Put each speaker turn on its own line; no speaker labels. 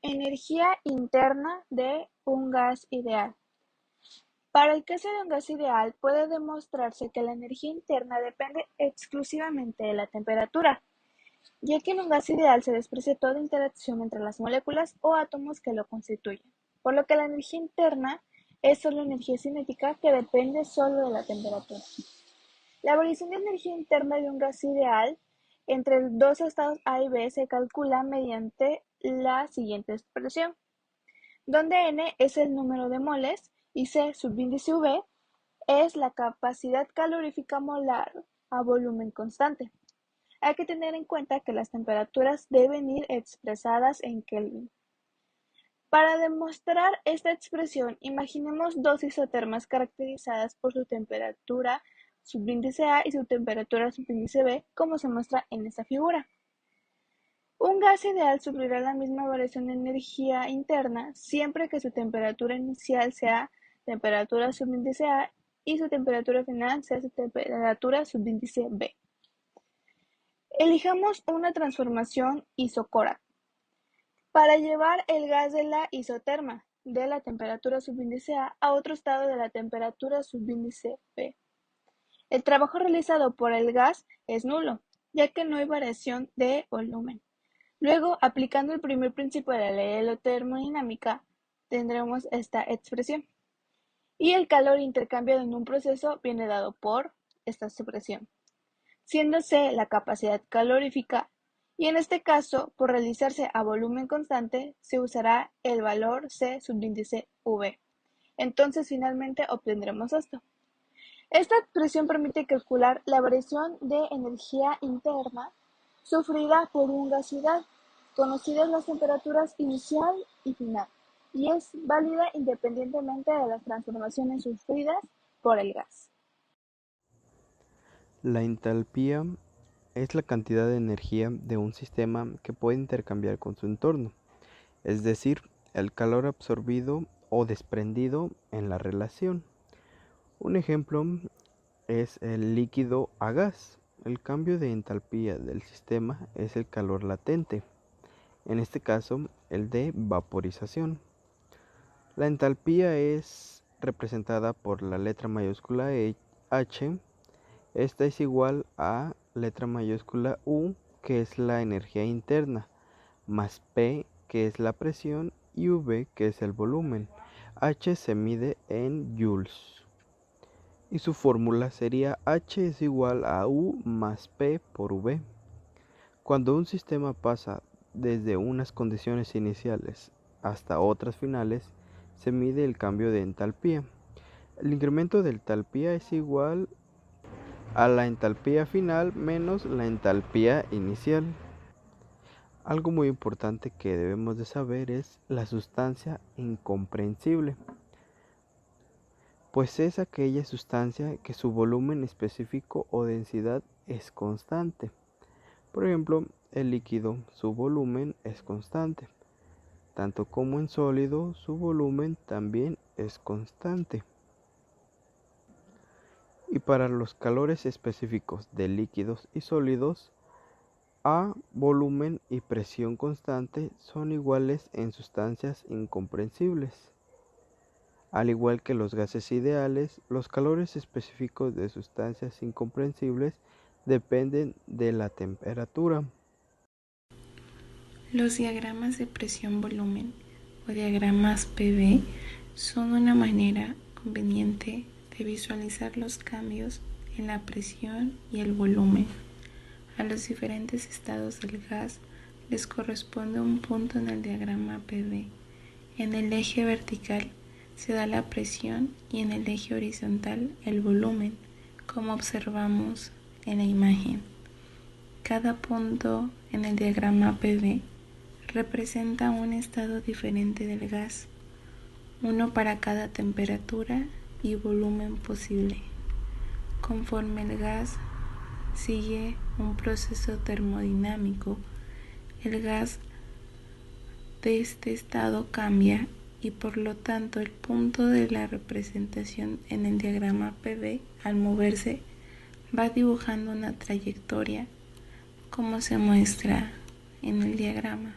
Energía interna de un gas ideal. Para el caso de un gas ideal, puede demostrarse que la energía interna depende exclusivamente de la temperatura, ya que en un gas ideal se desprecia toda interacción entre las moléculas o átomos que lo constituyen, por lo que la energía interna es solo energía cinética que depende solo de la temperatura. La variación de energía interna de un gas ideal entre dos estados A y B se calcula mediante la siguiente expresión, donde N es el número de moles y C subíndice V es la capacidad calorífica molar a volumen constante. Hay que tener en cuenta que las temperaturas deben ir expresadas en Kelvin. Para demostrar esta expresión, imaginemos dos isotermas caracterizadas por su temperatura subíndice A y su temperatura subíndice B, como se muestra en esta figura. Un gas ideal sufrirá la misma variación de energía interna siempre que su temperatura inicial sea temperatura subíndice A y su temperatura final sea su temperatura subíndice B. Elijamos una transformación isocora para llevar el gas de la isoterma de la temperatura subíndice A otro estado de la temperatura subíndice B. El trabajo realizado por el gas es nulo, ya que no hay variación de volumen. Luego, aplicando el primer principio de la ley de la termodinámica, tendremos esta expresión. Y el calor intercambiado en un proceso viene dado por esta expresión, siendo C la capacidad calorífica, y en este caso, por realizarse a volumen constante, se usará el valor C subíndice V. Entonces, finalmente obtendremos esto. Esta expresión permite calcular la variación de energía interna sufrida por un gas ideal, conocidas las temperaturas inicial y final, y es válida independientemente de las transformaciones sufridas por el gas.
La entalpía es la cantidad de energía de un sistema que puede intercambiar con su entorno, es decir, el calor absorbido o desprendido en la relación. Un ejemplo es el líquido a gas. El cambio de entalpía del sistema es el calor latente, en este caso el de vaporización. La entalpía es representada por la letra mayúscula H. Esta es igual a letra mayúscula U, que es la energía interna, más P, que es la presión, y V, que es el volumen. H se mide en joules. Y su fórmula sería H es igual a U más P por V. Cuando un sistema pasa desde unas condiciones iniciales hasta otras finales, se mide el cambio de entalpía. El incremento de entalpía es igual a la entalpía final menos la entalpía inicial. Algo muy importante que debemos de saber es la sustancia incomprensible, pues es aquella sustancia que su volumen específico o densidad es constante. Por ejemplo, el líquido, su volumen es constante, tanto como en sólido, su volumen también es constante. Y para los calores específicos de líquidos y sólidos, A, volumen y presión constante son iguales en sustancias incomprensibles. Al igual que los gases ideales, los calores específicos de sustancias incomprensibles dependen de la temperatura.
Los diagramas de presión-volumen o diagramas PV son una manera conveniente de visualizar los cambios en la presión y el volumen. A los diferentes estados del gas les corresponde un punto en el diagrama PV. En el eje vertical se da la presión y en el eje horizontal el volumen, como observamos en la imagen. Cada punto en el diagrama PV representa un estado diferente del gas, uno para cada temperatura y volumen posible. Conforme el gas sigue un proceso termodinámico, el gas de este estado cambia y por lo tanto el punto de la representación en el diagrama PV al moverse va dibujando una trayectoria como se muestra en el diagrama.